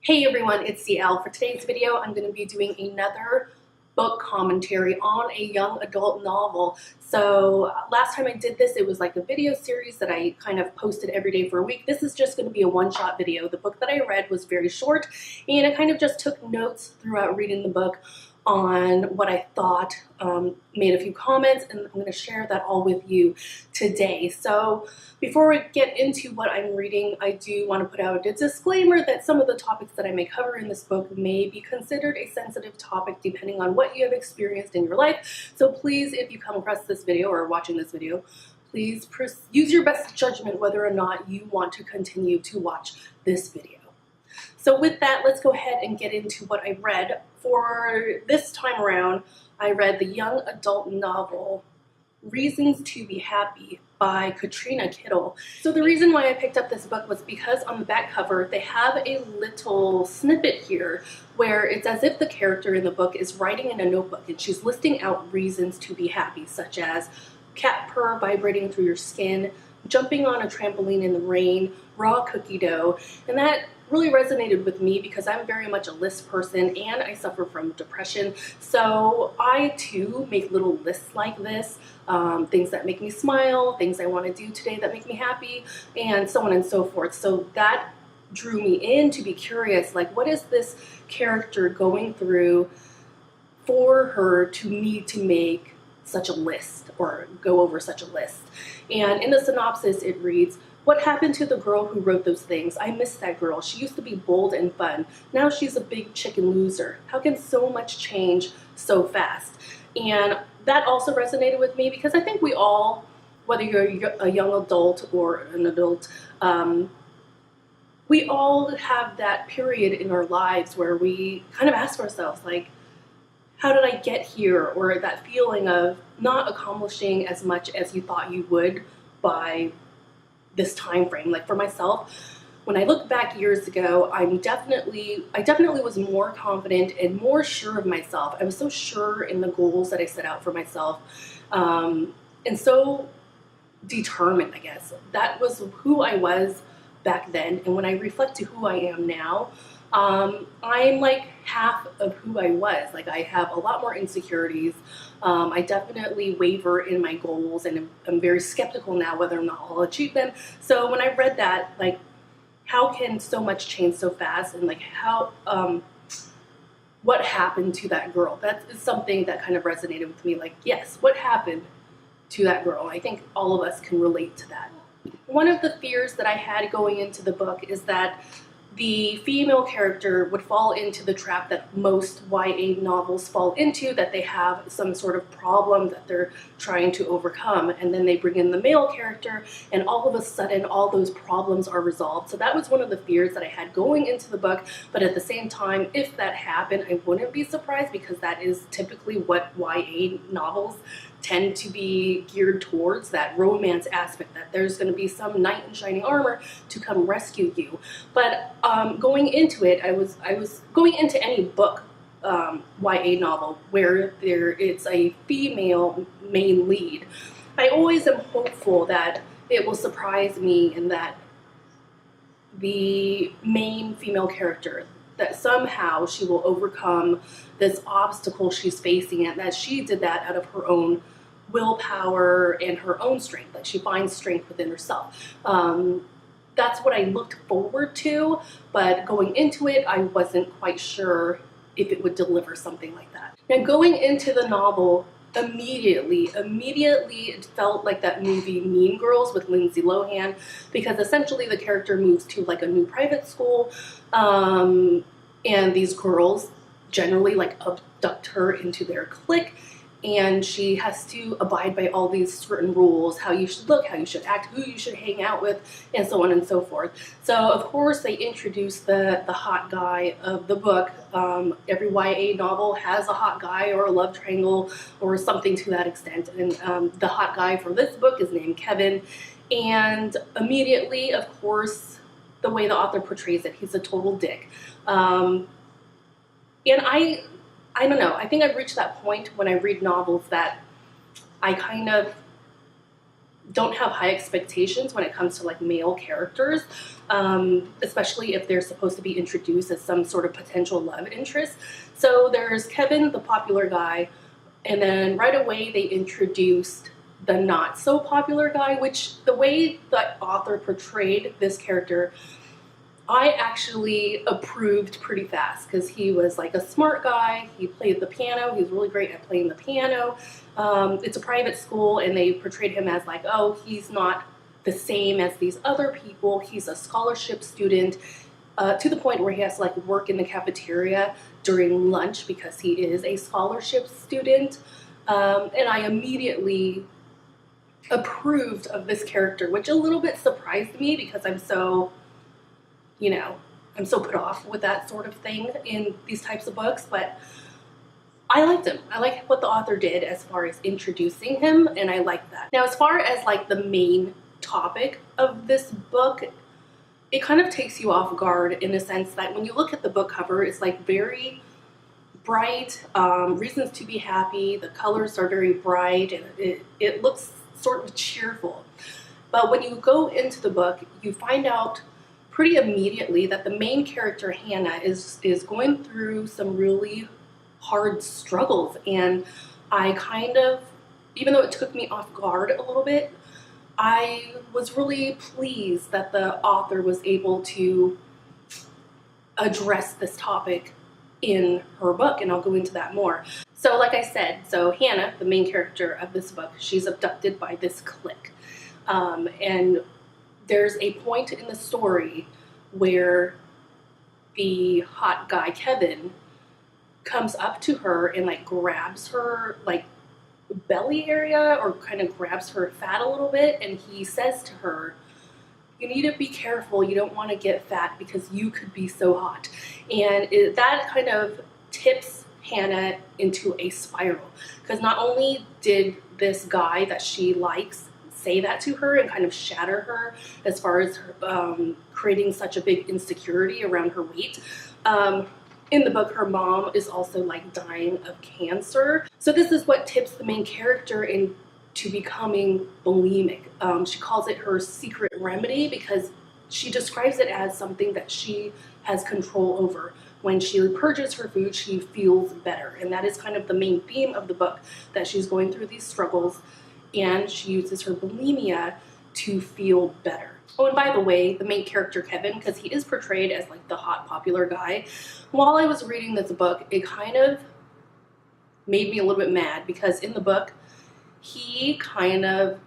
Hey everyone, it's CL. For today's video, I'm going to be doing another book commentary on a young adult novel. So last time I did this, it was like a video series that I kind of posted every day for a week. This is just going to be a one-shot video. The book that I read was very short, and I kind of just took notes throughout reading the book on what I thought, made a few comments, and I'm going to share that all with you today. So before we get into what I'm reading, I do want to put out a disclaimer that some of the topics that I may cover in this book may be considered a sensitive topic depending on what you have experienced in your life. So please, if you come across this video or are watching this video, please use your best judgment whether or not you want to continue to watch this video. So with that, let's go ahead and get into what I read. For this time around, I read the young adult novel Reasons to Be Happy by Katrina Kittle. So the reason why I picked up this book was because on the back cover they have a little snippet here where it's as if the character in the book is writing in a notebook and she's listing out reasons to be happy, such as cat purr vibrating through your skin, jumping on a trampoline in the rain, raw cookie dough. And that really resonated with me because I'm very much a list person and I suffer from depression. So I too make little lists like this, things that make me smile, things I want to do today that make me happy, and so on and so forth. So that drew me in to be curious, like what is this character going through for her to need to make such a list or go over such a list. And in the synopsis it reads, "What happened to the girl who wrote those things? I miss that girl. She used to be bold and fun. Now she's a big chicken loser. How can so much change so fast?" And that also resonated with me because I think we all, whether you're a young adult or an adult, we all have that period in our lives where we kind of ask ourselves, like, how did I get here? Or that feeling of not accomplishing as much as you thought you would by this time frame. Like for myself, when I look back years ago, I definitely was more confident and more sure of myself. I was so sure in the goals that I set out for myself, and so determined, I guess. That was who I was back then. And when I reflect to who I am now, I'm like half of who I was. Like I have a lot more insecurities. I definitely waver in my goals and I'm very skeptical now whether or not I'll achieve them. So when I read that, like, how can so much change so fast, and like how, what happened to that girl? That is something that kind of resonated with me. Like, yes, what happened to that girl? I think all of us can relate to that. One of the fears that I had going into the book is that the female character would fall into the trap that most YA novels fall into, that they have some sort of problem that they're trying to overcome, and then they bring in the male character and all of a sudden all those problems are resolved. So that was one of the fears that I had going into the book, but at the same time, if that happened, I wouldn't be surprised because that is typically what YA novels tend to be geared towards, that romance aspect, that there's going to be some knight in shining armor to come rescue you. But going into it, I was going into any book, YA novel, where it's a female main lead. I always am hopeful that it will surprise me in that the main female character, that somehow she will overcome this obstacle she's facing, and that she did that out of her own willpower and her own strength, that she finds strength within herself. That's what I looked forward to, but going into it, I wasn't quite sure if it would deliver something like that. Now, going into the novel, immediately it felt like that movie Mean Girls with Lindsay Lohan, because essentially the character moves to like a new private school, and these girls generally like abduct her into their clique, and she has to abide by all these certain rules, how you should look, how you should act, who you should hang out with, and so on and so forth. So of course they introduce the hot guy of the book. Every YA novel has a hot guy or a love triangle or something to that extent, and the hot guy from this book is named Kevin. And immediately, of course, the way the author portrays it, he's a total dick. And I don't know, I think I've reached that point when I read novels that I kind of don't have high expectations when it comes to like male characters, especially if they're supposed to be introduced as some sort of potential love interest. So there's Kevin, the popular guy, and then right away they introduced the not so popular guy, which the way the author portrayed this character, I actually approved pretty fast, because he was like a smart guy. He played the piano. He was really great at playing the piano. It's a private school, and they portrayed him as like, oh, he's not the same as these other people. He's a scholarship student, to the point where he has to like work in the cafeteria during lunch because he is a scholarship student. And I immediately approved of this character, which a little bit surprised me because I'm so, you know, I'm so put off with that sort of thing in these types of books. But I liked him. I like what the author did as far as introducing him, and I like that. Now, as far as like the main topic of this book, it kind of takes you off guard in the sense that when you look at the book cover, it's like very bright, reasons to be happy. The colors are very bright, and it looks sort of cheerful. But when you go into the book, you find out pretty immediately that the main character, Hannah, is going through some really hard struggles. And I kind of, even though it took me off guard a little bit, I was really pleased that the author was able to address this topic in her book, and I'll go into that more. So like I said, so Hannah, the main character of this book, she's abducted by this clique. And there's a point in the story where the hot guy, Kevin, comes up to her and like grabs her like belly area, or kind of grabs her fat a little bit, and he says to her, you need to be careful, you don't want to get fat because you could be so hot. And that kind of tips Hannah into a spiral, because not only did this guy that she likes say that to her and kind of shatter her as far as her, creating such a big insecurity around her weight, in the book, her mom is also like dying of cancer. So this is what tips the main character into becoming bulimic. She calls it her secret remedy because she describes it as something that she has control over. When she purges her food, she feels better. And that is kind of the main theme of the book, that she's going through these struggles and she uses her bulimia to feel better. Oh, and by the way, the main character, Kevin, because he is portrayed as like the hot, popular guy, while I was reading this book, it kind of made me a little bit mad, because in the book, he kind of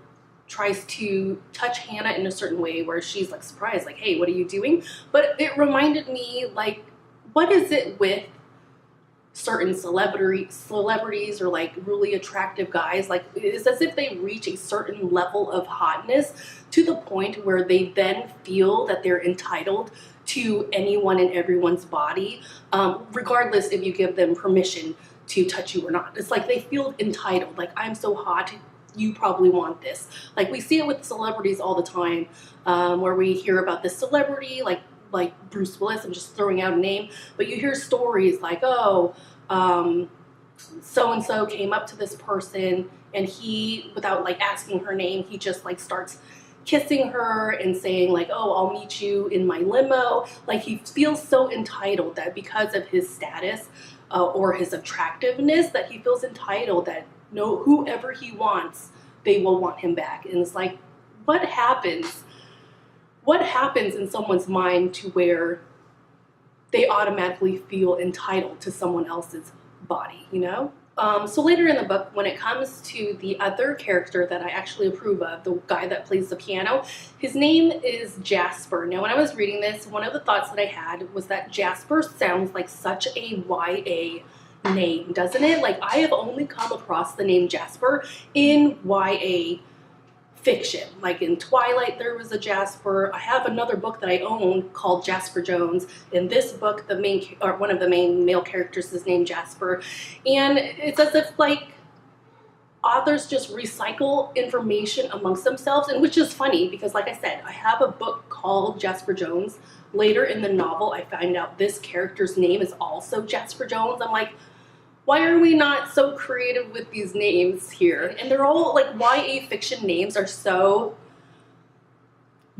tries to touch Hannah in a certain way where she's like surprised, like, hey, what are you doing? But it reminded me, like, what is it with certain celebrities or like really attractive guys? Like, it's as if they reach a certain level of hotness to the point where they then feel that they're entitled to anyone and everyone's body, regardless if you give them permission to touch you or not. It's like they feel entitled, like, I'm so hot, you probably want this. Like, we see it with celebrities all the time, where we hear about this celebrity, like Bruce Willis, I'm just throwing out a name, but you hear stories like, oh, so-and-so came up to this person, and he, without like asking her name, he just like starts kissing her and saying like, oh, I'll meet you in my limo. Like, he feels so entitled that because of his status or his attractiveness, that he feels entitled that whoever he wants, they will want him back. And it's like, what happens? What happens in someone's mind to where they automatically feel entitled to someone else's body, you know? So later in the book, when it comes to the other character that I actually approve of, the guy that plays the piano, his name is Jasper. Now, when I was reading this, one of the thoughts that I had was that Jasper sounds like such a YA name, doesn't it? Like, I have only come across the name Jasper in YA fiction. Like in Twilight, there was a Jasper. I have another book that I own called Jasper Jones. In this book, one of the main male characters is named Jasper. And it's as if like authors just recycle information amongst themselves, and which is funny because, like I said, I have a book called Jasper Jones. Later in the novel, I find out this character's name is also Jasper Jones. I'm like, why are we not so creative with these names here? And they're all like YA fiction names are so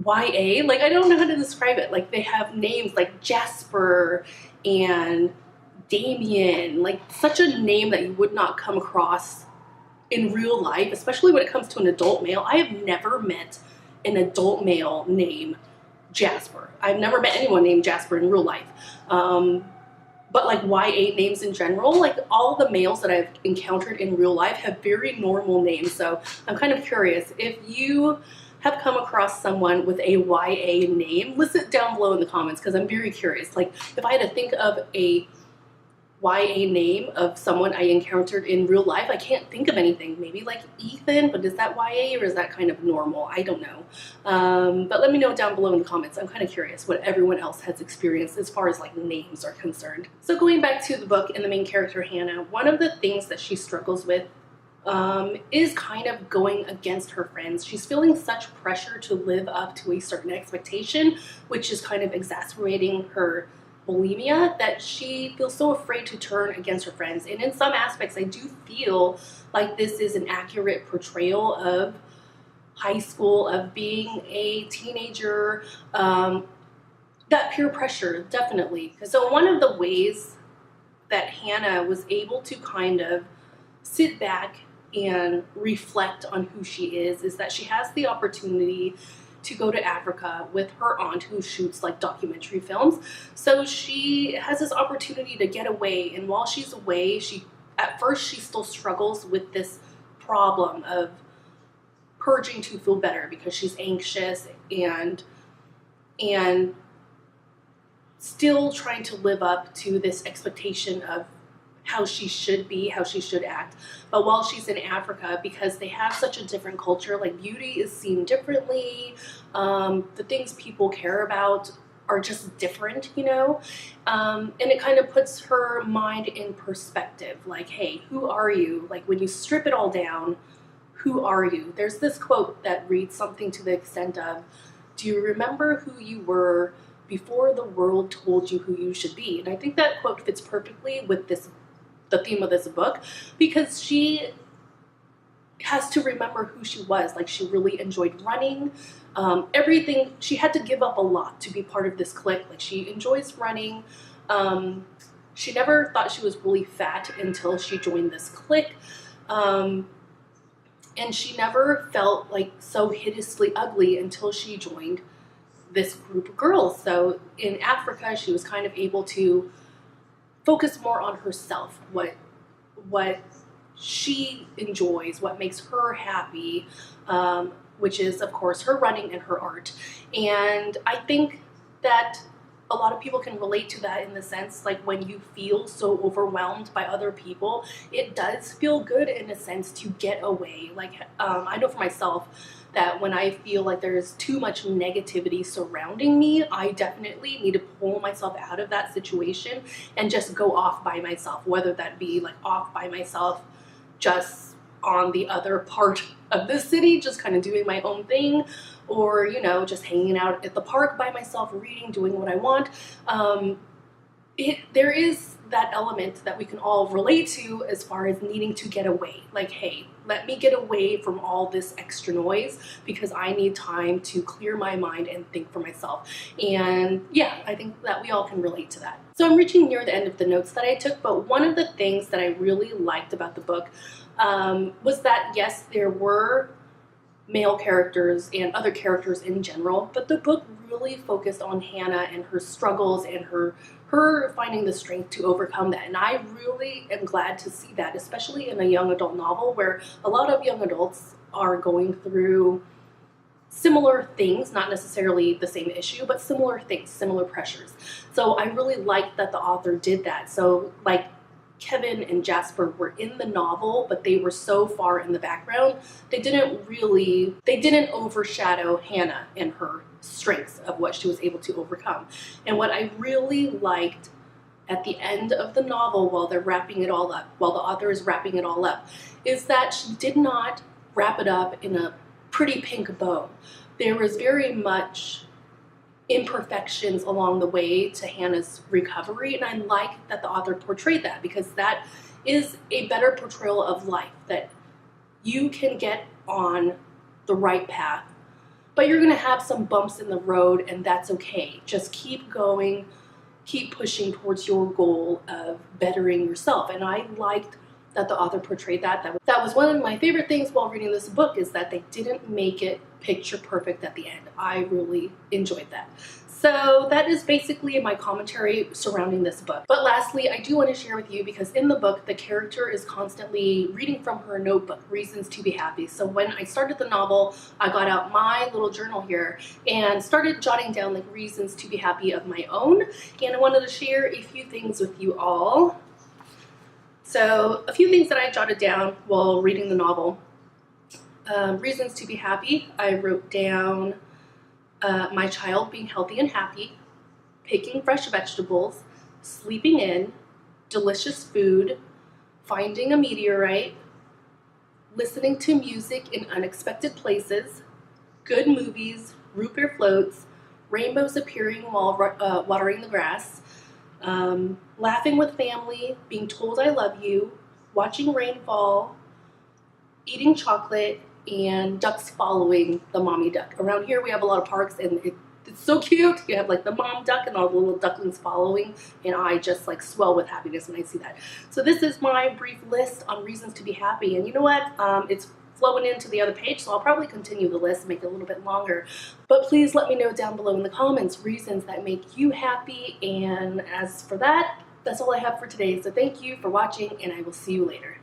YA, like I don't know how to describe it. Like they have names like Jasper and Damien, like such a name that you would not come across in real life, especially when it comes to an adult male. I have never met an adult male named Jasper. I've never met anyone named Jasper in real life. But like YA names in general, like all the males that I've encountered in real life have very normal names. So I'm kind of curious if you have come across someone with a YA name, list it down below in the comments because I'm very curious. Like if I had to think of a YA name of someone I encountered in real life, I can't think of anything. Maybe like Ethan, but is that YA or is that kind of normal? I don't know. But let me know down below in the comments. I'm kind of curious what everyone else has experienced as far as like names are concerned. So going back to the book and the main character Hannah, one of the things that she struggles with is kind of going against her friends. She's feeling such pressure to live up to a certain expectation, which is kind of exacerbating her bulimia, that she feels so afraid to turn against her friends. And in some aspects, I do feel like this is an accurate portrayal of high school, of being a teenager, that peer pressure, definitely. So one of the ways that Hannah was able to kind of sit back and reflect on who she is that she has the opportunity to go to Africa with her aunt who shoots like documentary films. So she has this opportunity to get away, and while she's away, at first she still struggles with this problem of purging to feel better because she's anxious and still trying to live up to this expectation of how she should be, how she should act. But while she's in Africa, because they have such a different culture, like beauty is seen differently, the things people care about are just different, you know? And it kind of puts her mind in perspective, like, hey, who are you? Like when you strip it all down, who are you? There's this quote that reads something to the extent of, do you remember who you were before the world told you who you should be? And I think that quote fits perfectly with the theme of this book, because she has to remember who she was. Like she really enjoyed running, everything. She had to give up a lot to be part of this clique. Like she enjoys running. She never thought she was really fat until she joined this clique. And she never felt like so hideously ugly until she joined this group of girls. So in Africa, she was kind of able to focus more on herself, what she enjoys, what makes her happy, which is of course her running and her art. And I think that a lot of people can relate to that in the sense, like when you feel so overwhelmed by other people, it does feel good in a sense to get away. Like I know for myself that when I feel like there's too much negativity surrounding me, I definitely need to pull myself out of that situation and just go off by myself, whether that be like off by myself just on the other part of the city, just kind of doing my own thing, or, you know, just hanging out at the park by myself, reading, doing what I want. There is that element that we can all relate to as far as needing to get away. Like, hey, let me get away from all this extra noise because I need time to clear my mind and think for myself. And yeah, I think that we all can relate to that. So I'm reaching near the end of the notes that I took, but one of the things that I really liked about the book was that, yes, there were male characters and other characters in general, but the book really focused on Hannah and her struggles and her finding the strength to overcome that. And I really am glad to see that, especially in a young adult novel where a lot of young adults are going through similar things, not necessarily the same issue, but similar things, similar pressures. So I really liked that the author did that. So like Kevin and Jasper were in the novel, but they were so far in the background, they didn't overshadow Hannah and her strengths of what she was able to overcome. And what I really liked at the end of the novel, while they're wrapping it all up, while the author is wrapping it all up, is that she did not wrap it up in a pretty pink bow. There was very much imperfections along the way to Hannah's recovery, and I like that the author portrayed that, because that is a better portrayal of life, that you can get on the right path, but you're going to have some bumps in the road, and that's okay. Just keep going, keep pushing towards your goal of bettering yourself. And I liked that the author portrayed that. That was one of my favorite things while reading this book, is that they didn't make it picture perfect at the end. I really enjoyed that. So that is basically my commentary surrounding this book. But lastly, I do want to share with you, because in the book, the character is constantly reading from her notebook, Reasons to Be Happy. So when I started the novel, I got out my little journal here and started jotting down like reasons to be happy of my own. And I wanted to share a few things with you all. So a few things that I jotted down while reading the novel. Reasons to be happy, I wrote down my child being healthy and happy, picking fresh vegetables, sleeping in, delicious food, finding a meteorite, listening to music in unexpected places, good movies, root beer floats, rainbows appearing while watering the grass, laughing with family, being told I love you, watching rainfall, eating chocolate, and ducks following the mommy duck. Around here we have a lot of parks, and it's so cute. You have like the mom duck and all the little ducklings following, and I just like swell with happiness when I see that. So this is my brief list on reasons to be happy, and you know what? It's flowing into the other page, so I'll probably continue the list and make it a little bit longer. But please let me know down below in the comments reasons that make you happy, and as for that, that's all I have for today. So thank you for watching, and I will see you later.